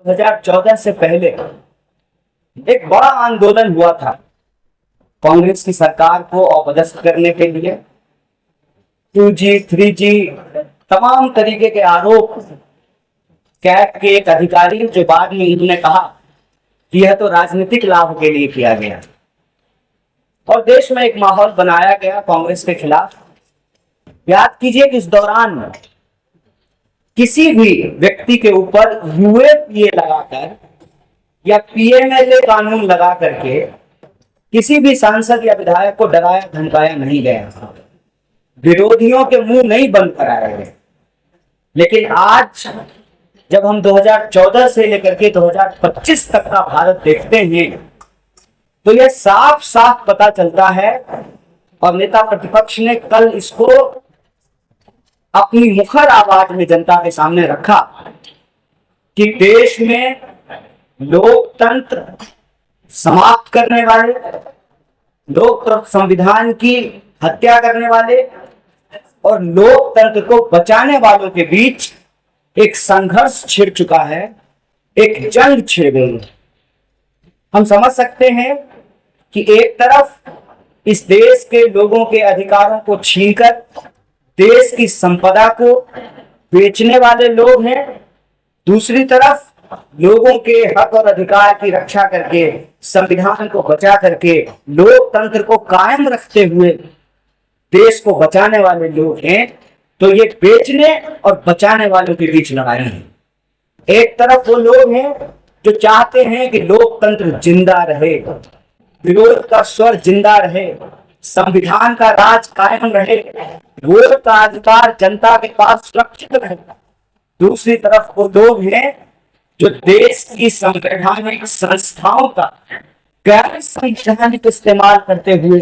2014 से पहले एक बड़ा आंदोलन हुआ था कांग्रेस की सरकार को अपदस्थ करने के लिए। 2G 3G तमाम तरीके के आरोप कैट के एक अधिकारी, जो बाद में उन्होंने कहा कि यह तो राजनीतिक लाभ के लिए किया गया, और देश में एक माहौल बनाया गया कांग्रेस के खिलाफ। याद कीजिए कि इस दौरान किसी भी व्यक्ति के ऊपर यूएपीए लगाकर या पीएमएलए कानून लगा करके किसी भी सांसद या विधायक को डराया धमकाया नहीं गया, विरोधियों के मुंह नहीं बंद कराया गया। लेकिन आज जब हम 2014 से लेकर के 2025 तक का भारत देखते हैं तो यह साफ साफ पता चलता है, और नेता प्रतिपक्ष ने कल इसको अपनी मुखर आवाज में जनता के सामने रखा कि देश में लोकतंत्र समाप्त करने वाले, लोकतंत्र संविधान की हत्या करने वाले और लोकतंत्र को बचाने वालों के बीच एक संघर्ष छिड़ चुका है, एक जंग छिड़ गई है। हम समझ सकते हैं कि एक तरफ इस देश के लोगों के अधिकारों को छीनकर देश की संपदा को बेचने वाले लोग हैं, दूसरी तरफ लोगों के हक और अधिकार की रक्षा करके, संविधान को बचा करके, लोकतंत्र को कायम रखते हुए देश को बचाने वाले लोग हैं। तो ये बेचने और बचाने वालों के बीच लड़ाई है। एक तरफ वो लोग हैं जो चाहते हैं कि लोकतंत्र जिंदा रहे, विरोध का स्वर जिंदा रहे, संविधान का राज कायम रहे, वोट का अधिकार जनता के पास सुरक्षित रहे। दूसरी तरफ वो लोग हैं जो देश की संवैधानिक संस्थाओं का गैर संवैधानिक इस्तेमाल करते हुए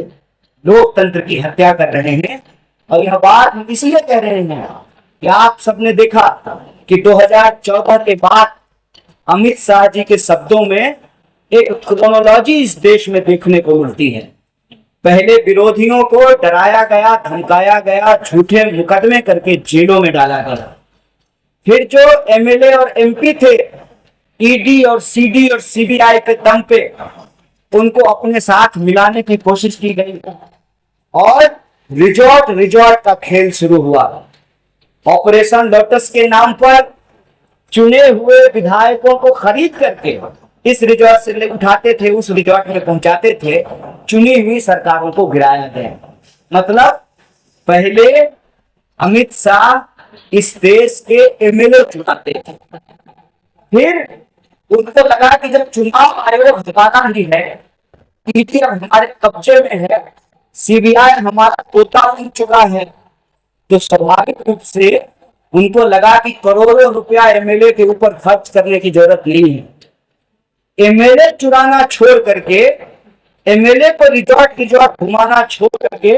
लोकतंत्र की हत्या कर रहे हैं। और यह बात हम इसलिए कह रहे हैं कि आप सबने देखा कि 2014 के बाद अमित शाह जी के शब्दों में एक क्रोनोलॉजी इस देश में देखने को मिलती है। पहले विरोधियों को डराया गया, धमकाया गया, झूठे मुकदमे करके जेलों में डाला गया। फिर जो एमएलए और एमपी थे, ईडी और सीडी और सीबीआई के दम पे उनको अपने साथ मिलाने की कोशिश की गई और रिजॉर्ट का खेल शुरू हुआ। ऑपरेशन लोटस के नाम पर चुने हुए विधायकों को खरीद करके इस रिजॉर्ट से उठाते थे, उस रिजॉर्ट में पहुंचाते थे, चुनी हुई सरकारों को गिराया गया। मतलब पहले अमित शाह इस देश के एमएलए चुनाते थे, फिर उनको लगा कि जब चुनाव आयोग हमारा नहीं है, ईडी हमारे कब्जे में है, सीबीआई हमारा तोता बन चुका है, तो स्वाभाविक रूप से उनको लगा कि करोड़ों रुपया एमएलए के ऊपर खर्च करने की जरूरत नहीं है। एमएलए चुराना छोड़ करके, एमएलए को रिजॉर्ट घुमाना छोड़ करके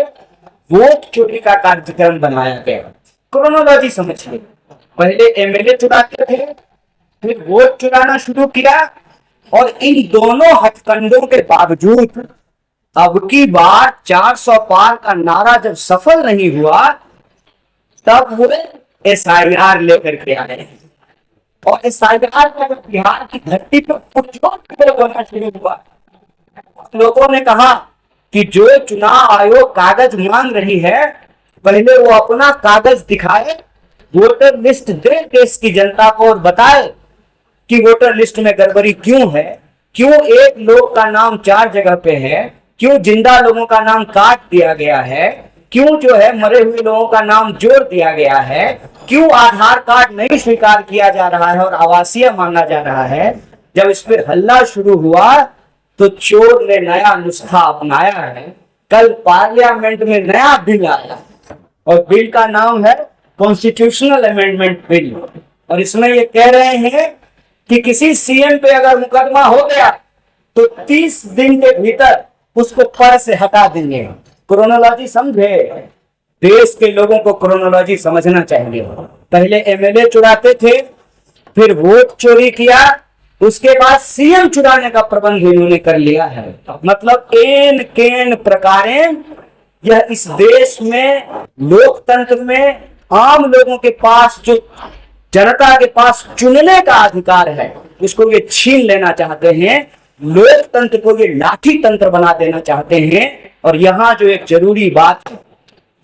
वोट चोरी का कार्यक्रम बनाया गया। क्रोनोलॉजी समझिए, पहले एमएलए चुराते थे, फिर वोट चुराना शुरू किया, और इन दोनों हथकंडों के बावजूद अब की बार 400 पार का नारा जब सफल नहीं हुआ, तब वो एसआईआर लेकर के आए। और एसआईआर का बिहार की धरती पर होना शुरू हुआ। लोगों ने कहा कि जो चुनाव आयोग कागज मांग रही है, पहले वो अपना कागज दिखाए, वोटर लिस्ट दे देश की जनता को और बताए कि वोटर लिस्ट में गड़बड़ी क्यों है, क्यों एक लोग का नाम 4 जगह पे है, क्यों जिंदा लोगों का नाम काट दिया गया है, क्यों जो है मरे हुए लोगों का नाम जोड़ दिया गया है, क्यों आधार कार्ड नहीं स्वीकार किया जा रहा है और आवासीय मांगा जा रहा है। जब इस पर हल्ला शुरू हुआ तो चोर ने नया नुस्खा अपनाया है। कल पार्लियामेंट में नया बिल आया और बिल का नाम है कॉन्स्टिट्यूशनल अमेंडमेंट बिल, और इसमें ये कह रहे हैं कि किसी सीएम पे अगर मुकदमा हो गया तो 30 दिन के भीतर उसको पद से हटा देंगे। क्रोनोलॉजी समझे, देश के लोगों को क्रोनोलॉजी समझना चाहिए। पहले एमएलए चुराते थे, फिर वोट चोरी किया, उसके बाद सीएम चुराने का प्रबंध इन्होंने कर लिया है। मतलब एन केन प्रकारे यह इस देश में लोकतंत्र में आम लोगों के पास जो जनता के पास चुनने का अधिकार है, उसको ये छीन लेना चाहते हैं। लोकतंत्र को ये लाठी तंत्र बना देना चाहते हैं। और यहाँ जो एक जरूरी बात है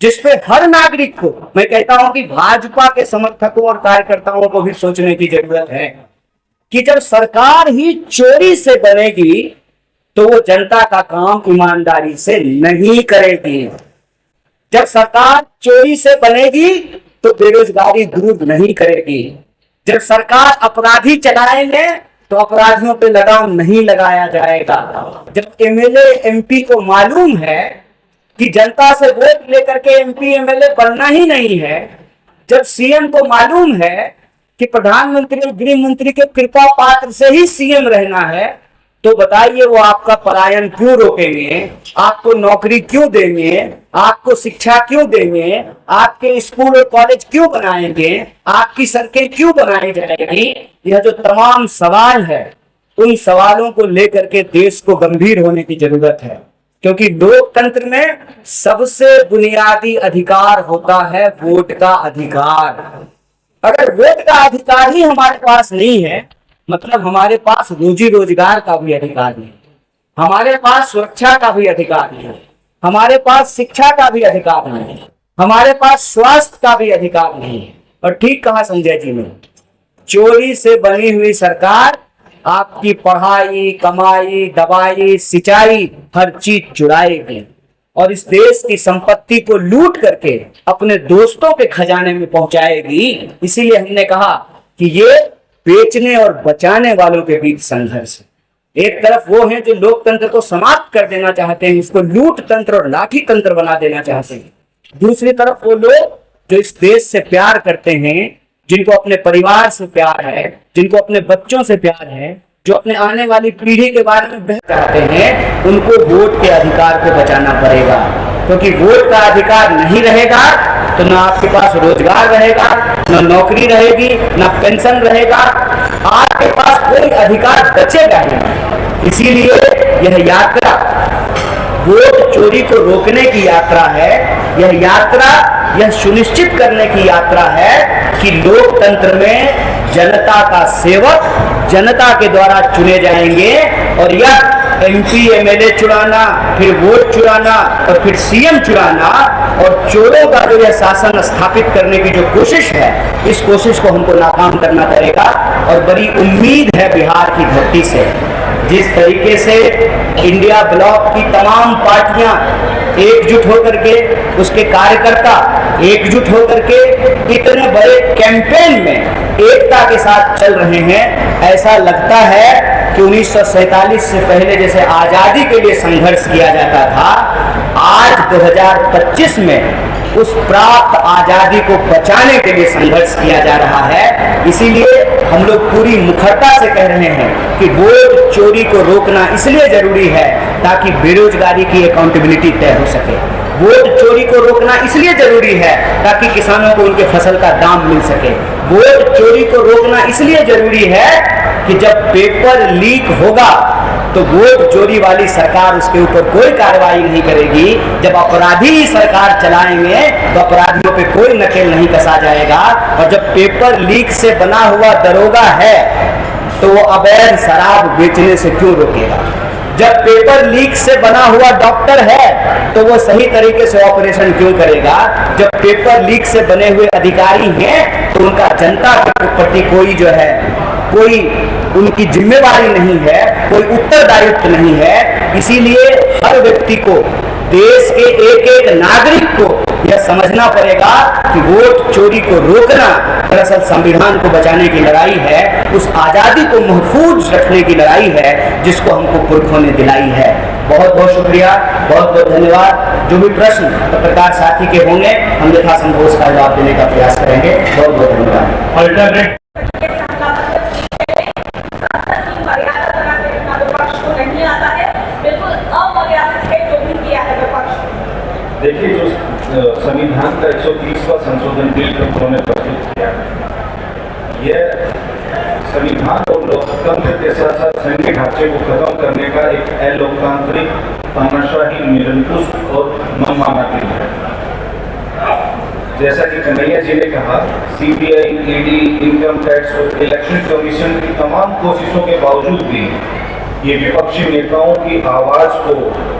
जिसपे हर नागरिक को, मैं कहता हूं कि भाजपा के समर्थकों और कार्यकर्ताओं को भी सोचने की जरूरत है कि जब सरकार ही चोरी से बनेगी तो वो जनता का काम ईमानदारी से नहीं करेगी। जब सरकार चोरी से बनेगी तो बेरोजगारी दूर नहीं करेगी। जब सरकार अपराधी चलाएंगे तो अपराधियों पे लगाम नहीं लगाया जाएगा। जब एमएलए एमपी को मालूम है कि जनता से वोट लेकर के एमपी एमएलए बनना ही नहीं है, जब सीएम को मालूम है कि प्रधानमंत्री और गृह मंत्री के कृपा पात्र से ही सीएम रहना है, तो बताइए वो आपका पलायन क्यों रोकेंगे, आपको नौकरी क्यों देंगे, आपको शिक्षा क्यों देंगे, आपके स्कूल और कॉलेज क्यों बनाएंगे, आपकी सड़कें क्यों बनाई जाएगी। यह जो तमाम सवाल है, उन सवालों को लेकर के देश को गंभीर होने की जरूरत है, क्योंकि लोकतंत्र में सबसे बुनियादी अधिकार होता है वोट का अधिकार। अगर वोट का अधिकार ही हमारे पास नहीं है, मतलब हमारे पास रोजी रोजगार का भी अधिकार नहीं, हमारे पास सुरक्षा का भी अधिकार नहीं, हमारे पास शिक्षा का भी अधिकार नहीं, हमारे पास स्वास्थ्य का भी अधिकार नहीं। और ठीक कहा संजय जी ने, चोरी से बनी हुई सरकार आपकी पढ़ाई, कमाई, दवाई, सिंचाई, हर चीज चुराएगी और इस देश की संपत्ति को लूट करके अपने दोस्तों के खजाने में पहुंचाएगी। इसीलिए हमने कहा कि ये बेचने और बचाने वालों के बीच संघर्ष है। एक तरफ वो हैं जो लोकतंत्र को समाप्त कर देना चाहते हैं, इसको लूट तंत्र और लाठी तंत्र बना देना चाहते हैं। दूसरी तरफ वो लोग जो इस देश से प्यार करते हैं, जिनको अपने परिवार से प्यार है, जिनको अपने बच्चों से प्यार है, जो अपने आने वाली पीढ़ी के बारे में बेहतर चाहते हैं, उनको वोट के अधिकार को बचाना पड़ेगा। क्योंकि वोट का अधिकार नहीं रहेगा तो ना आपके पास रोजगार रहेगा, ना नौकरी रहेगी, ना पेंशन रहेगा, आपके पास कोई अधिकार बचेगा नहीं। इसीलिए यह यात्रा वोट चोरी को रोकने की यात्रा है। यह यात्रा यह सुनिश्चित करने की यात्रा है कि लोकतंत्र में जनता का सेवक जनता के द्वारा चुने जाएंगे और यह एमपी एमएलए चुराना, फिर वोट चुराना और फिर सीएम चुराना और चोरों का जो यह शासन स्थापित करने की जो कोशिश है, इस कोशिश को हमको नाकाम करना पड़ेगा। और बड़ी उम्मीद है बिहार की धरती से, जिस तरीके से इंडिया ब्लॉक की तमाम पार्टियां एकजुट होकर के, उसके कार्यकर्ता एकजुट होकर के इतने बड़े कैंपेन में एकता के साथ चल रहे हैं। ऐसा लगता है कि 1947 से पहले जैसे आजादी के लिए संघर्ष किया जाता था, आज 2025 में उस प्राप्त आजादी को बचाने के लिए संघर्ष किया जा रहा है। इसीलिए हम लोग पूरी मुखरता से कह रहे हैं कि वोट चोरी को रोकना इसलिए जरूरी है ताकि बेरोजगारी की अकाउंटेबिलिटी तय हो सके। वोट चोरी को रोकना इसलिए जरूरी है ताकि किसानों को उनके फसल का दाम मिल सके। वोट चोरी को रोकना इसलिए जरूरी है कि जब पेपर लीक होगा तो वोट चोरी वाली सरकार उसके ऊपर कोई कार्रवाई नहीं करेगी। जब अपराधी ही सरकार चलाएंगे तो अपराधियों पे कोई नकेल नहीं कसा जाएगा। और जब पेपर लीक से बना हुआ दरोगा है तो वो अवैध शराब बेचने से क्यों रोकेगा। जब पेपर लीक से बना हुआ डॉक्टर है तो वो सही तरीके से ऑपरेशन क्यों करेगा। जब पेपर लीक से बने हुए अधिकारी हैं तो उनका जनता के प्रति कोई जो है कोई उनकी जिम्मेवारी नहीं है, कोई उत्तरदायित्व नहीं है। इसीलिए हर व्यक्ति को, देश के एक एक नागरिक को यह समझना पड़ेगा कि वोट चोरी को रोकना दरअसल संविधान को बचाने की लड़ाई है, उस आजादी को महफूज रखने की लड़ाई है जिसको हमको पुरखों ने दिलाई है। बहुत बहुत शुक्रिया, बहुत बहुत धन्यवाद। जो भी प्रश्न पत्रकार साथी के होंगे हम यथासंभव उसका जवाब देने का प्रयास करेंगे। बहुत बहुत धन्यवाद। देखिए, जो संविधान का 130वां संशोधन बिल जो उन्होंने प्रस्तुत किया, यह संविधान और लोकतंत्र के साथ साथ संघीय ढांचे को खत्म करने का एक अलोकतांत्रिक, तानाशाही, निरंकुश और मनमाना बिल है। जैसा कि कन्हैया जी ने कहा, सीबीआई, ईडी, इनकम टैक्स और इलेक्शन कमीशन की तमाम कोशिशों के बावजूद भी ये विपक्षी नेताओं की आवाज को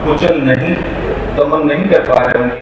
कुचल नहीं, दमन नहीं कर पा रहे हैं।